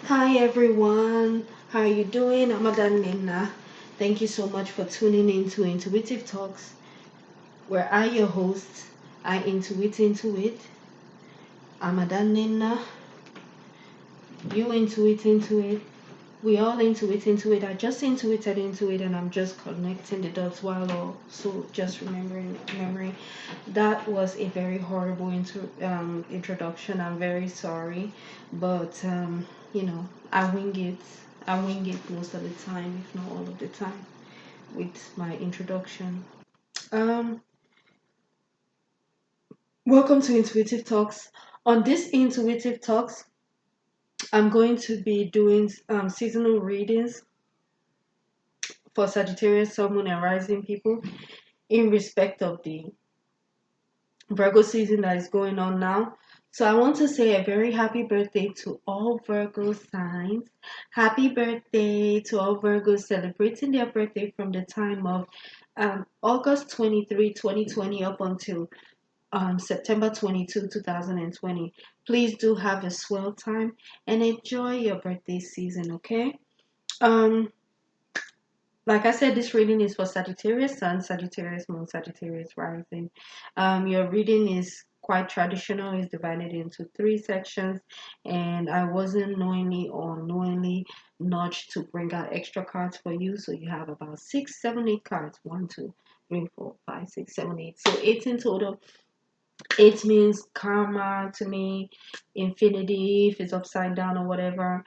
Hi everyone, how are you doing? I'm Madam Nina. Thank you so much for tuning in to Intuitive Talks, where I, your host, I intuit into it. I'm Madam Nina. You intuit into it. We all intuit into it. I just intuited into it, and I'm just connecting the dots while also just remembering. That was a very horrible introduction. I'm very sorry, but I wing it. I wing it most of the time, if not all of the time, with my introduction. Um, Welcome to Intuitive Talks. On this Intuitive Talks, I'm going to be doing seasonal readings for Sagittarius, Sun, Moon, and Rising people in respect of the Virgo season that is going on now. So I want to say a very happy birthday to all Virgo signs. Happy birthday to all Virgos celebrating their birthday from the time of August 23, 2020 up until September 22, 2020. Please do have a swell time and enjoy your birthday season, okay? Um, like I said, this reading is for Sagittarius Sun, Sagittarius Moon, Sagittarius Rising. Your reading is quite traditional, it's divided into three sections, and I wasn't knowingly or unknowingly nudged to bring out extra cards for you. So you have about 6, 7, 8 cards. 1, 2, 3, 4, 5, 6, 7, 8. So 8 in total. 8 means karma to me, infinity if it's upside down or whatever,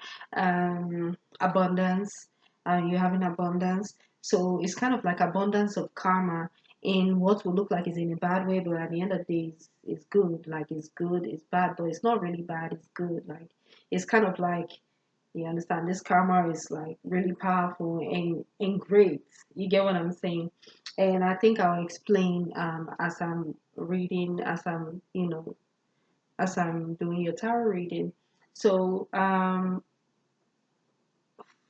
abundance. You have an abundance. So it's kind of like abundance of karma in what will look like is in a bad way, but at the end of the day, it's good. Like it's good, it's bad, but it's not really bad, it's good. Like it's kind of like you understand this karma is like really powerful and great. You get what I'm saying? And I think I'll explain as I'm reading, as I'm doing your tarot reading. So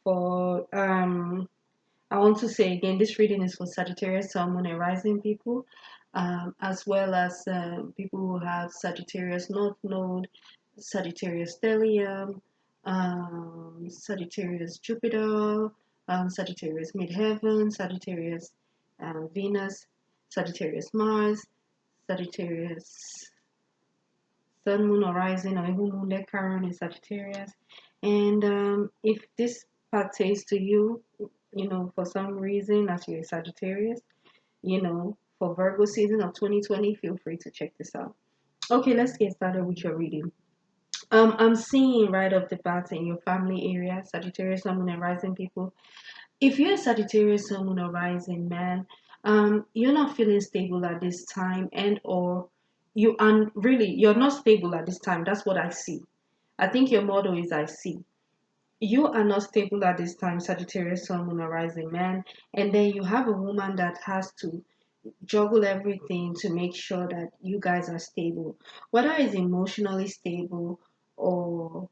for I want to say again, this reading is for Sagittarius, Sun, Moon, and Rising people, as well as people who have Sagittarius North Node, Sagittarius Stellium, Sagittarius Jupiter, Sagittarius Midheaven, Sagittarius Venus, Sagittarius Mars, Sagittarius Sun, Moon, or Rising, or even Moon that Chiron in Sagittarius. And if this pertains to you, for some reason, as you're a Sagittarius, for Virgo season of 2020, feel free to check this out. Okay, let's get started with your reading. I'm seeing right off the bat in your family area, Sagittarius, Sun, Moon, and Rising people. If you're a Sagittarius, Sun, Moon, or Rising man, you're not feeling stable at this time, and or you're not stable at this time. That's what I see. I think your motto is I see. You are not stable at this time, Sagittarius, Sun, Moon, or Rising man, and then you have a woman that has to juggle everything to make sure that you guys are stable, whether it's emotionally stable or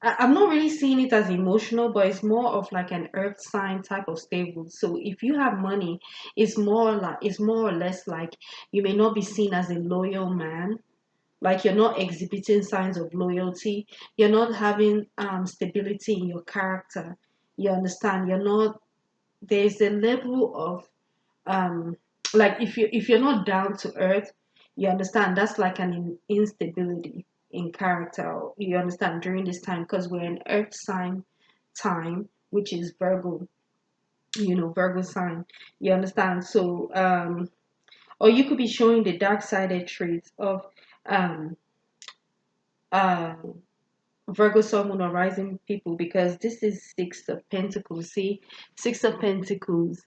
I'm not really seeing it as emotional, but it's more of like an earth sign type of stable. So if you have money, it's more or less like you may not be seen as a loyal man. Like you're not exhibiting signs of loyalty. You're not having stability in your character. You understand? You're not. There's a level of um like if you're not down to earth, you understand that's like an instability in character. You understand during this time because we're in earth sign time, which is Virgo, Virgo sign. You understand? So or you could be showing the dark sided traits of um uh Virgo Sun Moon or Rising people because this is Six of Pentacles. See, Six of Pentacles,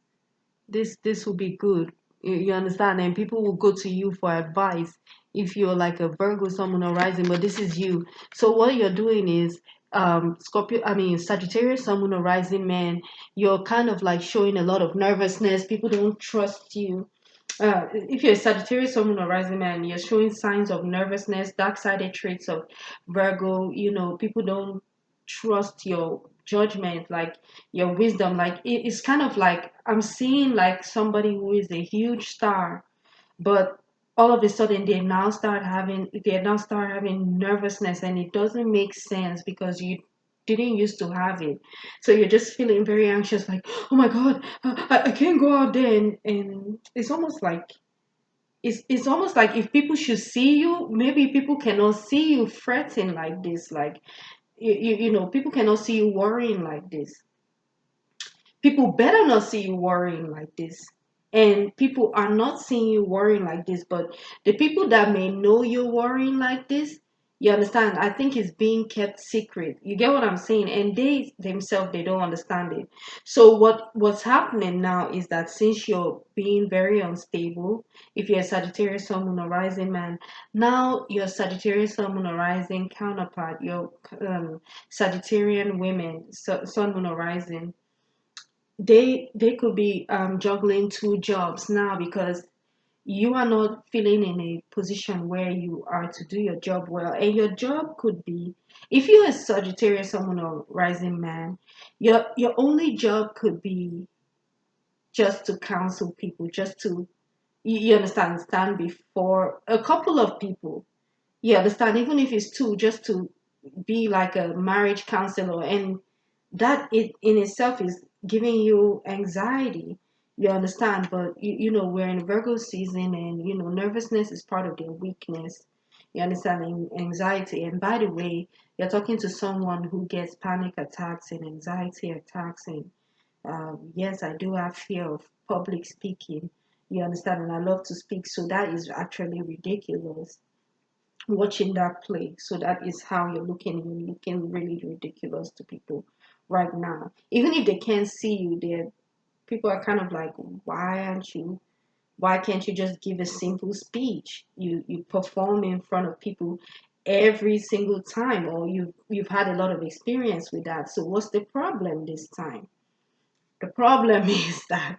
this will be good. You understand? And people will go to you for advice if you're like a Virgo, someone arising, but this is you. So what you're doing is Sagittarius, someone arising man, you're kind of like showing a lot of nervousness. People don't trust you. If you're a Sagittarius, someone arising man, you're showing signs of nervousness, dark-sided traits of Virgo. People don't trust your judgment, like your wisdom. Like it's kind of like I'm seeing like somebody who is a huge star, but all of a sudden they now start having nervousness, and it doesn't make sense because you didn't used to have it. So you're just feeling very anxious, like, oh my god, I can't go out there, and it's almost like if people should see you, maybe people cannot see you fretting like this, like people cannot see you worrying like this. People better not see you worrying like this. And people are not seeing you worrying like this, but the people that may know you're worrying like this, you understand, I think it's being kept secret. You get what I'm saying? And they themselves, they don't understand it. So what's happening now is that since you're being very unstable, if you're a Sagittarius Sun Moon or Rising man, now your Sagittarius Sun Moon or Rising counterpart, your Sagittarian women, Sun Moon or Rising, they could be juggling two jobs now because you are not feeling in a position where you are to do your job well. And your job could be, if you're a Sagittarius, someone or rising man, your only job could be just to counsel people, just to, you understand, stand before a couple of people. You understand, even if it's two, just to be like a marriage counselor, and that it in itself is giving you anxiety. You understand, but we're in Virgo season, and nervousness is part of their weakness. You understand, anxiety. And by the way, you're talking to someone who gets panic attacks and anxiety attacks, and yes, I do have fear of public speaking. You understand, and I love to speak, so that is actually ridiculous watching that play. So that is how you're looking really ridiculous to people right now. Even if they can't see you, there people are kind of like, why can't you just give a simple speech? You perform in front of people every single time, or you've had a lot of experience with that. So what's the problem this time? The problem is that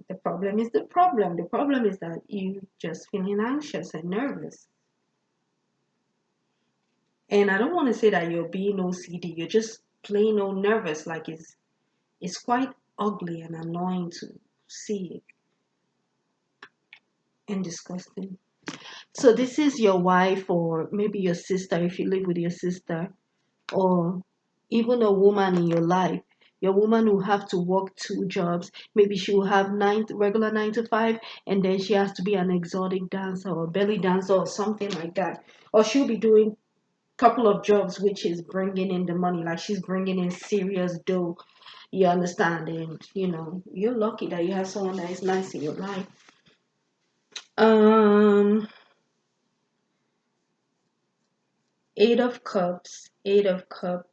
the problem is the problem. The problem is that you just feeling anxious and nervous. And I don't want to say that you're being OCD. You're just plain old nervous. Like it's quite ugly and annoying to see and disgusting. So this is your wife, or maybe your sister if you live with your sister, or even a woman in your life. Your woman will have to work two jobs. Maybe she will have regular 9 to 5, and then she has to be an exotic dancer or belly dancer or something like that. Or she'll be doing couple of jobs which is bringing in the money, like she's bringing in serious dough. You understand? And you're lucky that you have someone that is nice in your life. um 8 of Cups, 8 of Cups.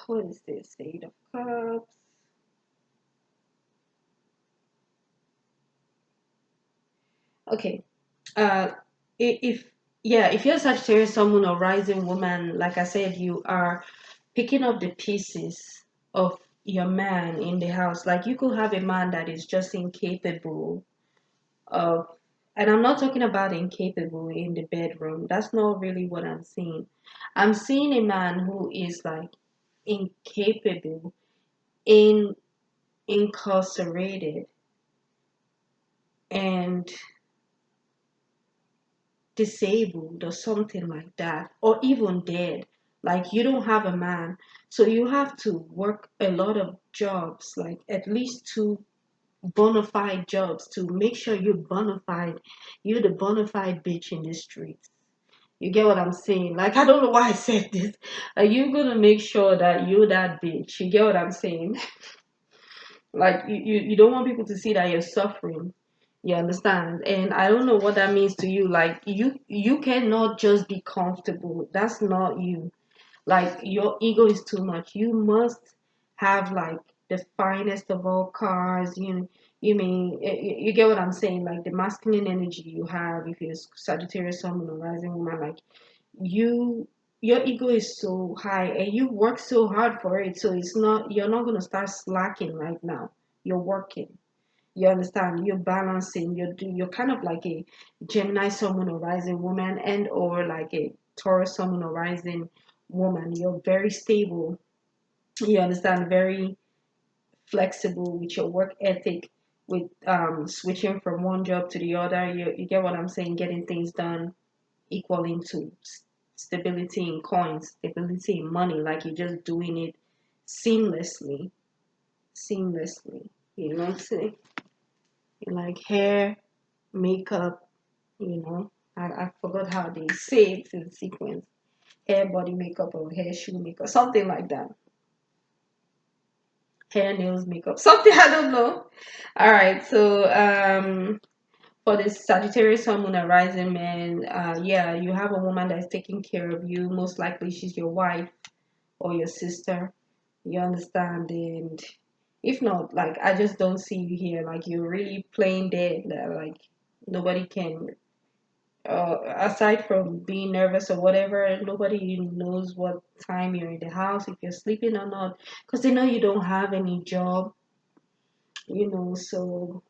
What is this? 8 of Cups. Okay. uh if yeah, if you're a Sagittarius, someone or rising woman, like I said, you are picking up the pieces of your man in the house. Like you could have a man that is just incapable of, and I'm not talking about incapable in the bedroom. That's not really what I'm seeing. I'm seeing a man who is like incapable, in incarcerated, and disabled or something like that, or even dead. Like you don't have a man, so you have to work a lot of jobs, like at least two bona fide jobs, to make sure you're the bona fide bitch in the streets. You get what I'm saying? Like, I don't know why I said this. Are you gonna make sure that you're that bitch? You get what I'm saying? Like, you don't want people to see that you're suffering. You understand? And I don't know what that means to you. Like, you cannot just be comfortable. That's not you. Like, your ego is too much. You must have like the finest of all cars. You get what I'm saying? Like the masculine energy you have, if you're Sagittarius, someone or rising woman, like you your ego is so high and you work so hard for it, so you're not going to start slacking right now. You're working. You understand? You're balancing. You're kind of like a Gemini, someone or rising woman, and or like a Taurus, someone or rising woman. You're very stable. You understand? Very flexible with your work ethic. with switching from one job to the other. You get what I'm saying? Getting things done equaling to stability in coins, stability in money, like you're just doing it seamlessly, seamlessly. You know what I'm saying? Like hair, makeup, I forgot how they say it in sequence. Hair, body makeup, or hair, shoe makeup, something like that. Hair, nails, makeup, something, I don't know. All right, so for this Sagittarius Sun Moon and Rising man, yeah, you have a woman that is taking care of you. Most likely, she's your wife or your sister. You understand? And if not, like, I just don't see you here. Like, you're really playing dead. That, like, nobody can, aside from being nervous or whatever, nobody knows what time you're in the house, if you're sleeping or not, because they know you don't have any job, so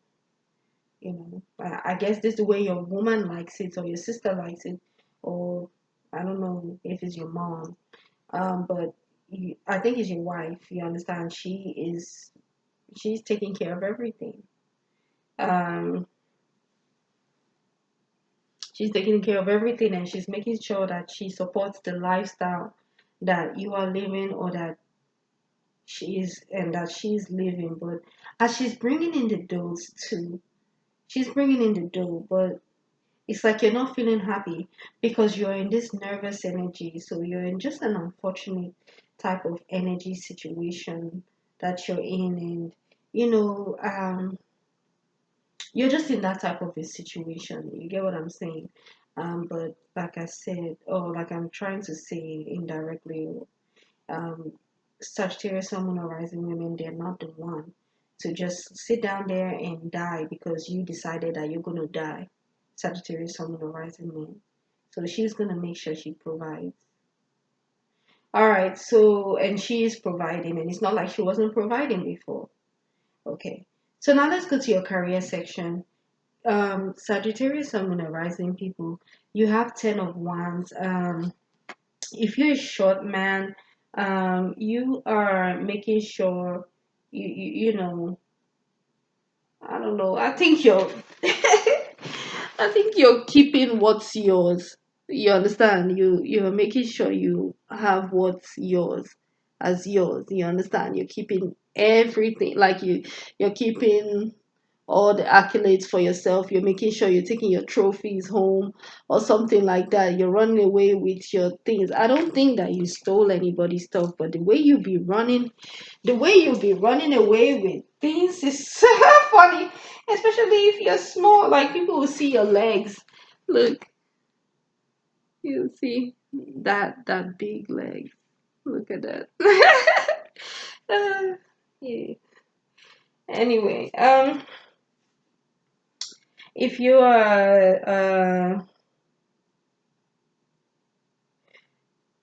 I guess this is the way your woman likes it or your sister likes it, or I don't know if it's your mom, but I think it's your wife. You understand? She's taking care of everything. um she's taking care of everything, and she's making sure that she supports the lifestyle that you are living, or that she's living. But as she's bringing in the doughs too, she's bringing in the dough, but it's like you're not feeling happy because you're in this nervous energy. So you're in just an unfortunate type of energy situation that you're in. And, you know, um, you're just in that type of a situation. You get what I'm saying? But like I said, or like I'm trying to say indirectly, um, Sagittarius, Sun, or rising women, they're not the one to just sit down there and die because you decided that you're going to die. Sagittarius, Sun, or rising moon. So she's going to make sure she provides. All right, so, and she is providing, and it's not like she wasn't providing before. Okay, so now let's go to your career section. Sagittarius, Sun, or rising people, you have 10 of Wands. If you're a short man, you are making sure you know, I don't know. I think you're I think you're keeping what's yours. You understand? You're making sure you have what's yours as yours. You understand? You're keeping everything, like you're keeping all the accolades for yourself. You're making sure you're taking your trophies home or something like that. You're running away with your things. I don't think that you stole anybody's stuff, but the way you'll be running away with things is so funny, especially if you're small. Like, people will see your legs. Look, you see that big leg. Look at that. Yeah. Anyway, if you are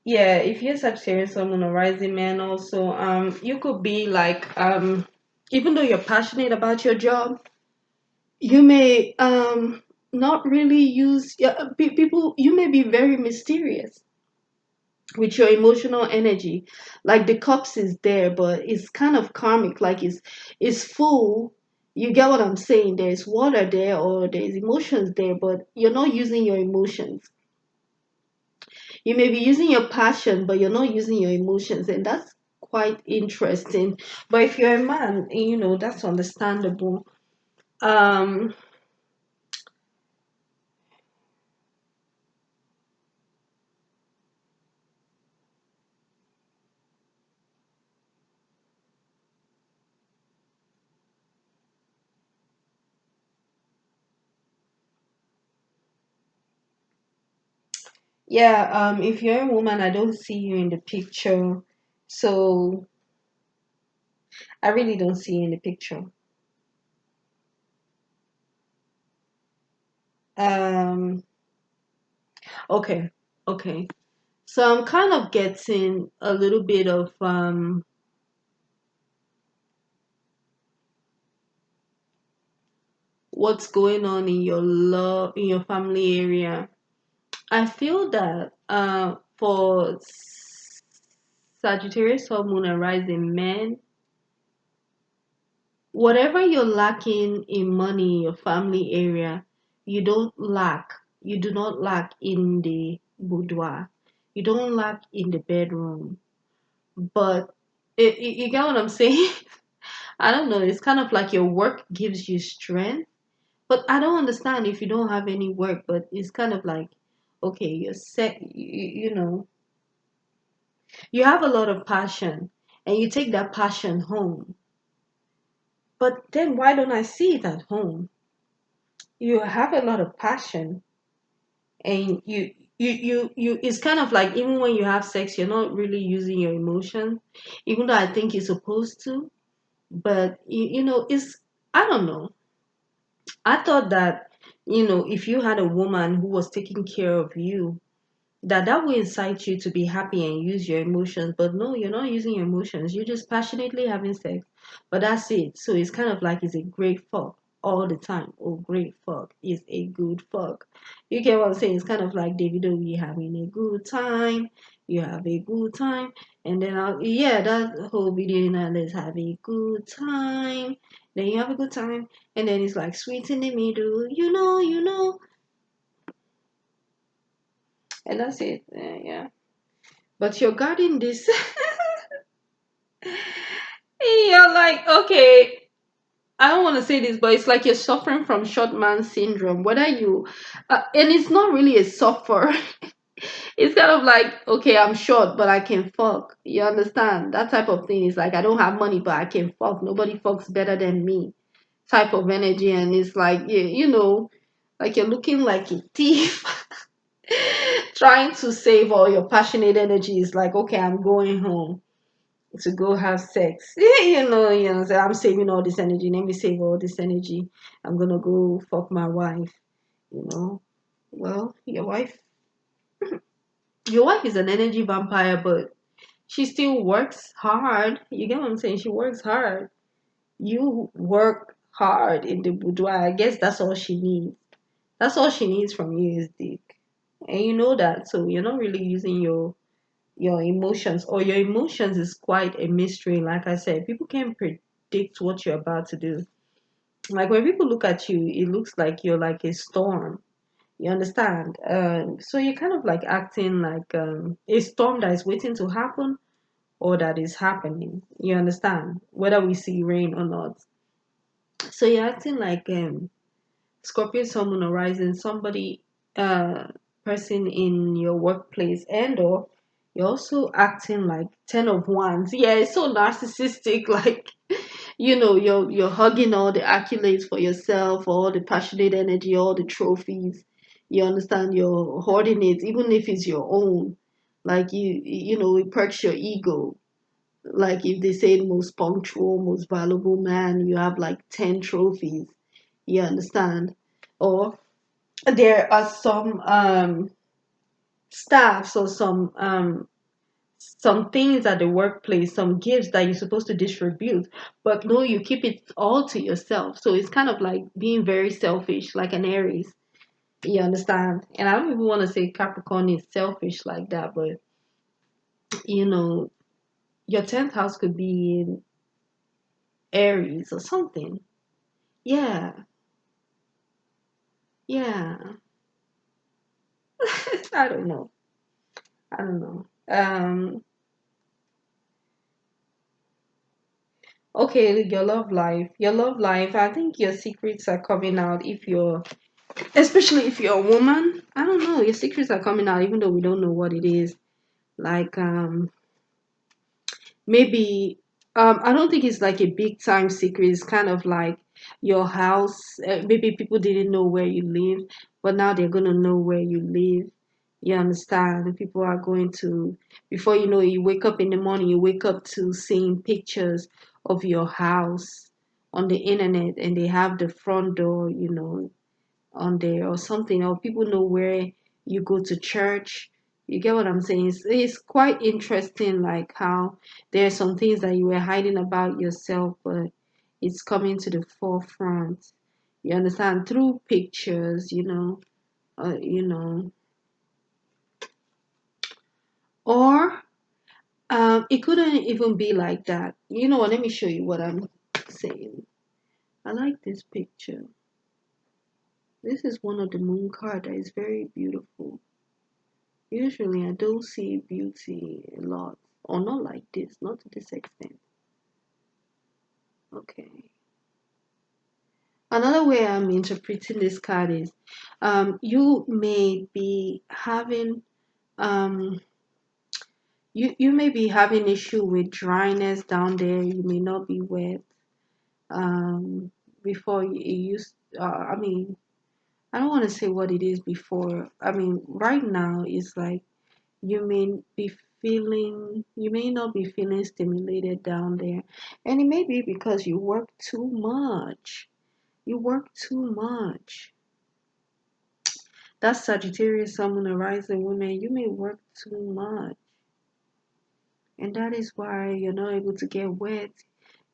yeah, if you're Sagittarius, someone a rising man also, you could be like, even though you're passionate about your job, you may not really use, yeah, people, you may be very mysterious with your emotional energy. Like, the cups is there, but it's kind of karmic, like it's full. You get what I'm saying? There's water there, or there's emotions there, but you're not using your emotions. You may be using your passion, but you're not using your emotions, and that's quite interesting. But if you're a man, that's understandable. Um, yeah, if you're a woman, I don't see you in the picture, so I really don't see you in the picture. Um, okay, okay. So I'm kind of getting a little bit of what's going on in your love, in your family area. I feel that for Sagittarius, Sun, Moon, and Rising men, whatever you're lacking in money in your family area, you don't lack. You do not lack in the boudoir. You don't lack in the bedroom. But you get what I'm saying? I don't know. It's kind of like your work gives you strength. But I don't understand if you don't have any work. But it's kind of like, okay, you're set. You have a lot of passion, and you take that passion home. But then why don't I see it at home? You have a lot of passion, and it's kind of like even when you have sex, you're not really using your emotion, even though I think you're supposed to. But it's, I don't know. I thought that, if you had a woman who was taking care of you, that will incite you to be happy and use your emotions. But no, you're not using your emotions, you're just passionately having sex. But that's it. So it's kind of like it's a great fuck all the time. Oh, great fuck is a good fuck. You get what I'm saying? It's kind of like Davido, we having a good time, you have a good time, and then yeah, that whole video, let's have a good time, then you have a good time, and then it's like sweet in the middle, and that's it. Yeah. But you're guarding this. You're like, okay, I don't want to say this, but it's like you're suffering from short man syndrome. Whether you, and it's not really a suffer. It's kind of like, okay, I'm short, but I can fuck. You understand? That type of thing is like, I don't have money, but I can fuck. Nobody fucks better than me. Type of energy. And it's like, like you're looking like a thief. Trying to save all your passionate energy is like, okay, I'm going home to go have sex. So I'm saving all this energy. Let me save all this energy. I'm gonna go fuck my wife. You know. Well, your wife is an energy vampire, but she still works hard. You get what I'm saying? She works hard. You work hard in the boudoir. I guess that's all she needs. That's all she needs from you is dick. And you know that, so you're not really using your emotions, or your emotions is quite a mystery. Like I said, people can't predict what you're about to do. Like when people look at you, it looks like you're like a storm. You understand? So you're kind of like acting like a storm that is waiting to happen, or that is happening. You understand? Whether we see rain or not. So you're acting like Scorpio, Sun, Moon, or Rising, somebody, uh, person in your workplace, and or you're also acting like 10 of Wands. Yeah, it's so narcissistic. Like, you're hugging all the accolades for yourself, all the passionate energy, all the trophies. You understand? You're hoarding it, even if it's your own. Like it perks your ego. Like if they say most punctual, most valuable man, you have like 10 trophies. You understand? Or there are some staffs, or some things at the workplace, some gifts that you're supposed to distribute, but no, you keep it all to yourself. So it's kind of like being very selfish, like an Aries. You understand? And I don't even want to say Capricorn is selfish like that, but you know, your 10th house could be in Aries or something. Yeah, yeah. I don't know. I don't know. Okay, your love life. Your love life. I think your secrets are coming out if you're, especially if you're a woman. I don't know. Your secrets are coming out even though we don't know what it is. Like, maybe, I don't think it's like a big time secret. It's kind of like your house. Maybe people didn't know where you live, but now they're gonna know where you live. You understand? People are going to, before you know it, you wake up in the morning, you wake up to seeing pictures of your house on the internet, and they have the front door, on there or something, or people know where you go to church. You get what I'm saying? It's quite interesting, like how there are some things that you were hiding about yourself, but it's coming to the forefront. You understand? Through pictures, uh, you know, or it couldn't even be like that. You know what? Let me show you what I'm saying. I like this picture. This is one of the moon card that is very beautiful. Usually I don't see beauty a lot. Or not like this, not to this extent. Okay. Another way I'm interpreting this card is you may be having um you may be having issue with dryness down there. You may not be wet. Before you used I mean, I don't want to say what it is before. I mean, right now it's like you may you may not be feeling stimulated down there, and it may be because you work too much. You work too much. That's Sagittarius, Sun, and rising women. You may work too much, and that is why you're not able to get wet.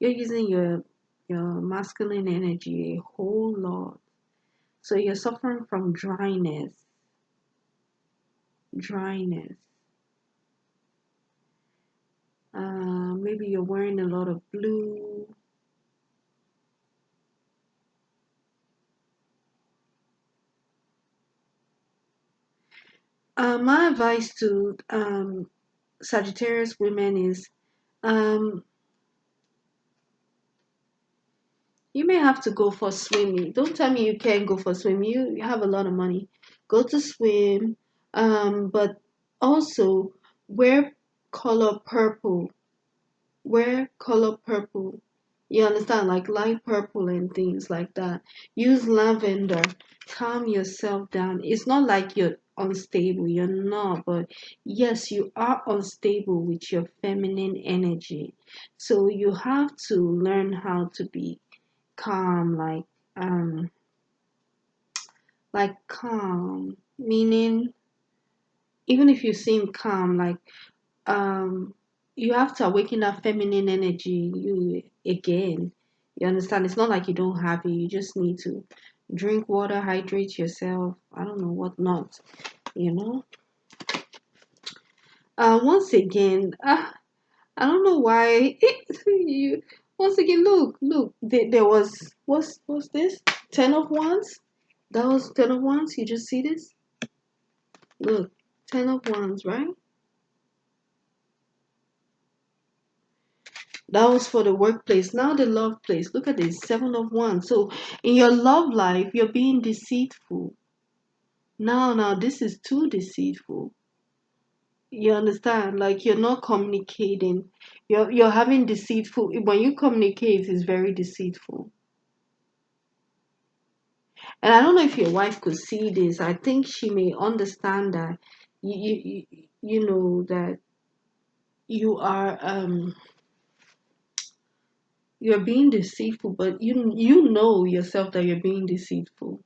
You're using your masculine energy a whole lot, so you're suffering from dryness. Dryness. Maybe you're wearing a lot of blue. My advice to Sagittarius women is um, you may have to go for swimming. Don't tell me you can't go for swimming. You have a lot of money. Go to swim, but also wear color purple. Wear color purple. You understand, like light purple and things like that. Use lavender. Calm yourself down. It's not like you're unstable. You're not, but yes, you are unstable with your feminine energy. So you have to learn how to be calm, like calm, meaning even if you seem calm, like um you have to awaken that feminine energy you again. You understand? It's not like you don't have it. You just need to drink water, hydrate yourself. I don't know what not, you know. Once again, I don't know why you. Once again, look. There was what's this? 10 of Wands. That was 10 of Wands. You just see this? Look, 10 of Wands, right? That was for the workplace. Now the love place. Look at this, 7 of Wands. So in your love life, you're being deceitful. Now this is too deceitful. You understand? Like you're not communicating. You're having deceitful. When you communicate, it's very deceitful. And I don't know if your wife could see this. I think she may understand that you know that you are you're being deceitful, but you know yourself that you're being deceitful.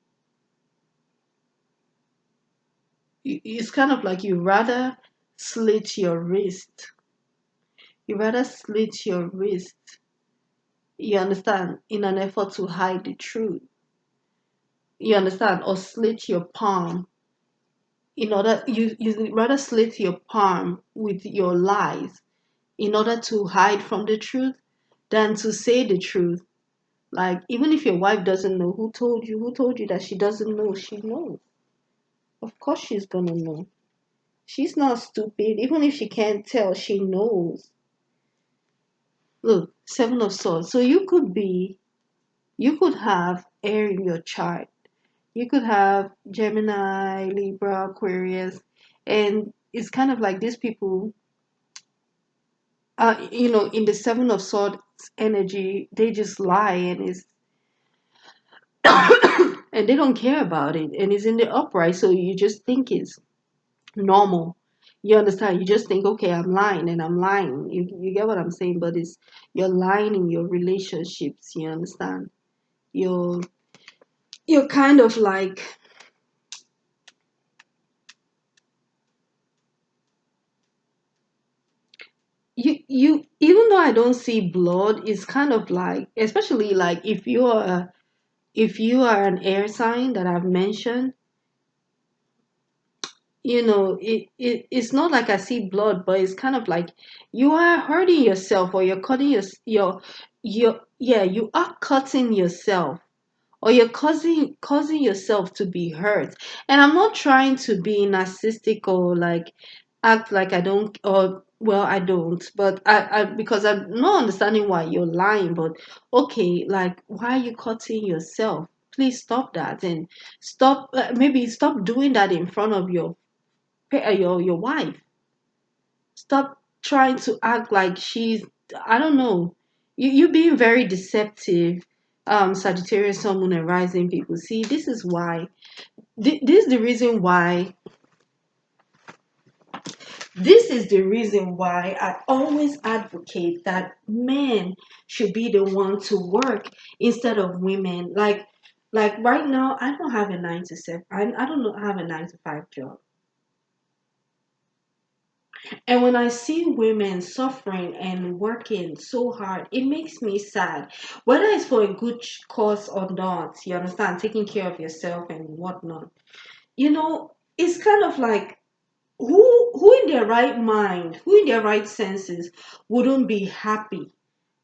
It's kind of like you rather slit your wrist. You rather slit your wrist, you understand, in an effort to hide the truth. You understand? Or slit your palm in order you rather slit your palm with your lies in order to hide from the truth than to say the truth. Like even if your wife doesn't know, who told you that she doesn't know, she knows. Of course she's gonna know. She's not stupid. Even if she can't tell, she knows. Look, 7 of Swords. So you could have air in your chart. You could have Gemini, Libra, Aquarius, and it's kind of like these people, in the 7 of Swords energy, they just lie and it's and they don't care about it, and it's in the upright, so you just think it's normal. You understand? You just think, okay, I'm lying and I'm lying. You get what I'm saying? But it's you're lying in your relationships. You understand? You're you're kind of like you even though I don't see blood, it's kind of like, especially like if you are an air sign that I've mentioned, it's not like I see blood, but it's kind of like you are hurting yourself or you're cutting you are cutting yourself, or you're causing yourself to be hurt. And I'm not trying to be narcissistic or like act like I don't, or well, I don't, but I because I'm not understanding why you're lying. But okay, like, why are you cutting yourself? Please stop that, and stop, maybe stop doing that in front of your wife. Stop trying to act like she's, I don't know. You being very deceptive. Sagittarius, Sun, Moon, and Rising people. See, this is why. This is the reason why. This is the reason why I always advocate that men should be the one to work instead of women. Like right now, I don't have a 9 to 7. I don't know, have a 9 to 5 job. And when I see women suffering and working so hard, it makes me sad. Whether it's for a good cause or not, you understand, taking care of yourself and whatnot. It's kind of like, who in their right mind, who in their right senses wouldn't be happy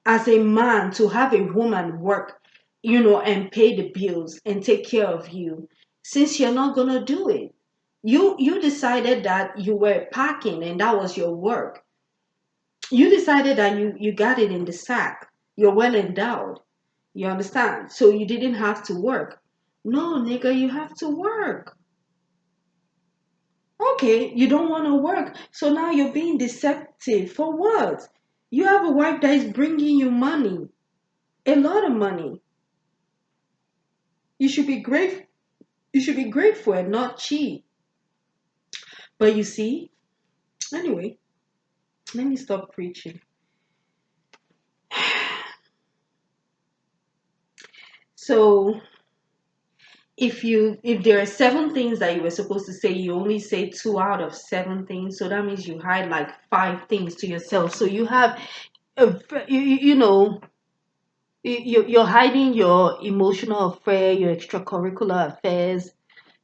as a man to have a woman work, and pay the bills and take care of you, since you're not gonna do it. You decided that you were packing and that was your work. You decided that you got it in the sack. You're well endowed. You understand? So you didn't have to work. No, nigga, you have to work. Okay, you don't want to work. So now you're being deceptive. For what? You have a wife that is bringing you money. A lot of money. You should be grateful. You should be grateful and not cheat. But you see, anyway, let me stop preaching. So if there are 7 things that you were supposed to say, you only say 2 out of 7 things. So that means you hide like 5 things to yourself. So you have you know you're hiding your emotional affair, your extracurricular affairs.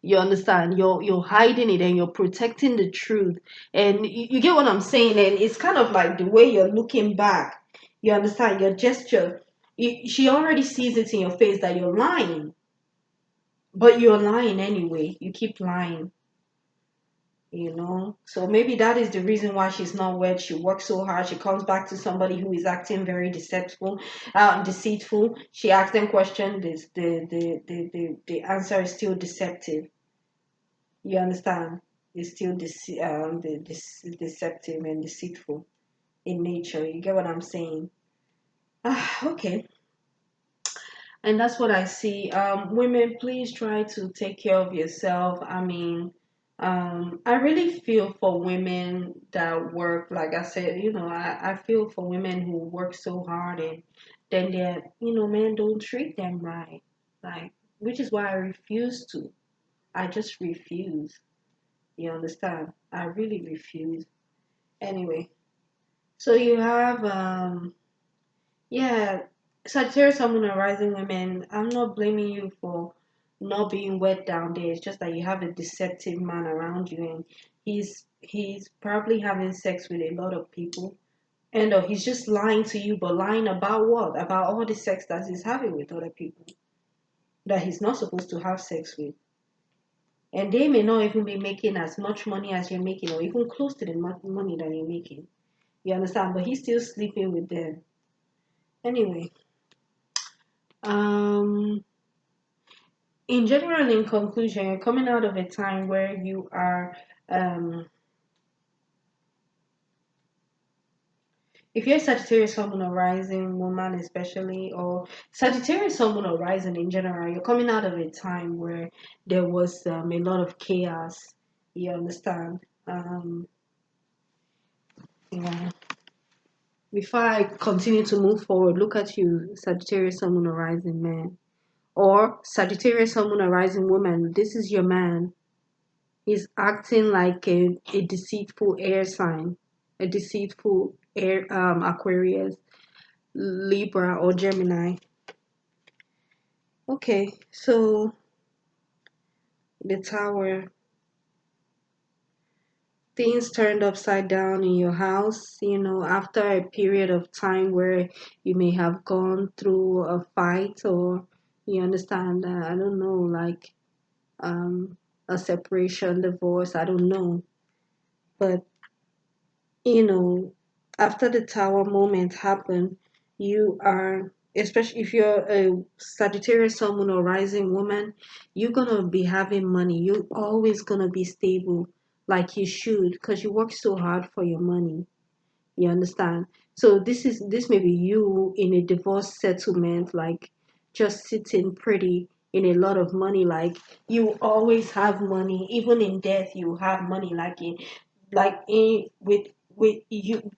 You understand? You're hiding it and you're protecting the truth. And you get what I'm saying? And it's kind of like the way you're looking back. You understand? Your gesture. She already sees it in your face that you're lying. But you're lying anyway. You keep lying. So maybe that is the reason why she's not wed. She works so hard. She comes back to somebody who is acting very deceitful. She asks them questions. The answer is still deceptive. You understand? It's still deceptive and deceitful in nature. You get what I'm saying? Okay. And that's what I see. Women, please try to take care of yourself. I mean, I really feel for women that work. Like I said, I feel for women who work so hard, and then men don't treat them right. Like, which is why I refuse to. I just refuse. You understand? I really refuse. Anyway, so you have yeah, Sagittarius, Sun, Moon, and Rising women. I'm not blaming you for not being wet down there. It's just that you have a deceptive man around you, and he's probably having sex with a lot of people, and he's just lying to you. But lying about what? About all the sex that he's having with other people that he's not supposed to have sex with, and they may not even be making as much money as you're making, or even close to the money that you're making. You understand? But he's still sleeping with them. Anyway, um. in general, in conclusion, you're coming out of a time where you are, um, if you're Sagittarius, Sun, or Rising woman, especially, or Sagittarius, Sun, or Rising in general, you're coming out of a time where there was a lot of chaos. You understand? Yeah. Before I continue to move forward, look at you, Sagittarius, Sun, or Rising man, or Sagittarius, Sun, or Rising woman. This is your man. He's acting like a deceitful air sign, a deceitful air Aquarius, Libra, or Gemini. Okay, so the Tower. things turned upside down in your house, after a period of time where you may have gone through a fight, or you understand, I don't know, like um, a separation, divorce, I don't know. But, you know, after the tower moment happened, you are, especially if you're a Sagittarius sun, moon, or rising woman, you're gonna be having money. You're always gonna be stable like you should, because you work so hard for your money. You understand? So this may be you in a divorce settlement, like just sitting pretty in a lot of money. Like you always have money, even in death you have money. With you,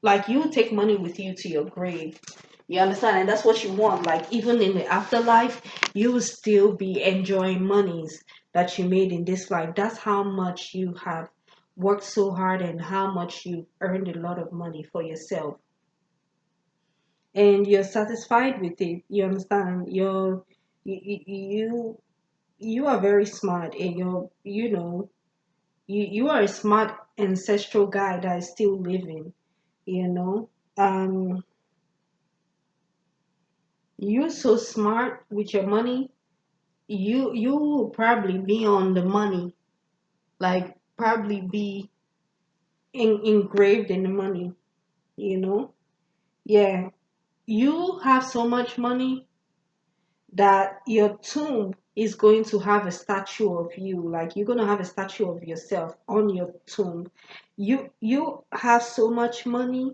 like you take money with you to your grave. You understand? And that's what you want. Like even in the afterlife, you will still be enjoying monies that you made in this life. That's how much you have worked so hard and how much you earned a lot of money for yourself. And you're satisfied with it. You understand? You you are very smart, and you are a smart ancestral guy that is still living, you know. You're so smart with your money. You will probably be on the money, like probably be engraved in the money, you know? Yeah. You have so much money that your tomb is going to have a statue of you. Like you're going to have a statue of yourself on your tomb. You have so much money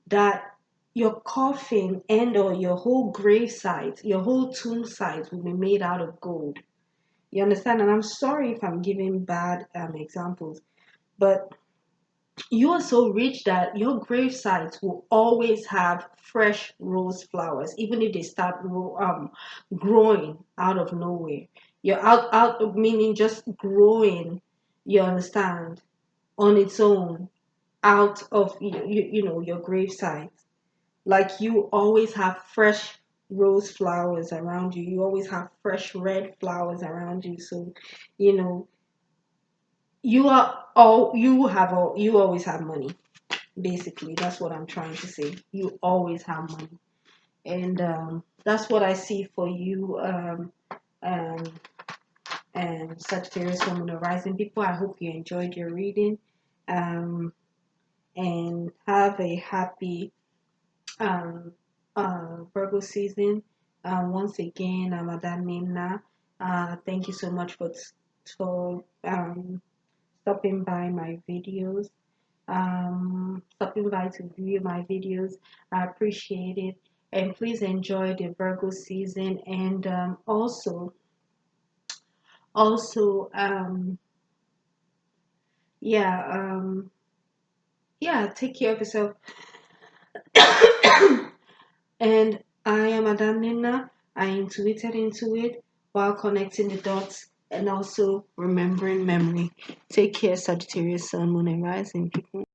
that your coffin and or your whole grave site, your whole tomb site will be made out of gold. You understand? And I'm sorry if I'm giving bad examples, but you are so rich that your grave sites will always have fresh rose flowers, even if they start growing out of nowhere. You're out meaning just growing. You understand, on its own, out of your grave site. Like you always have fresh rose flowers around you. You always have fresh red flowers around you. So, you know, you always have money. Basically, that's what I'm trying to say. You always have money. And that's what I see for you, um, and Sagittarius woman or rising people. I hope you enjoyed your reading. Um, and have a happy um, Virgo season. Once again, Madam Nina, thank you so much for stopping by my videos, stopping by to view my videos. I appreciate it. And please enjoy the Virgo season. And also, yeah, yeah, take care of yourself. And I am Madam Nina. I intuited into it while connecting the dots and also remembering memory. Take care, Sagittarius, Sun, Moon, and Rising, people.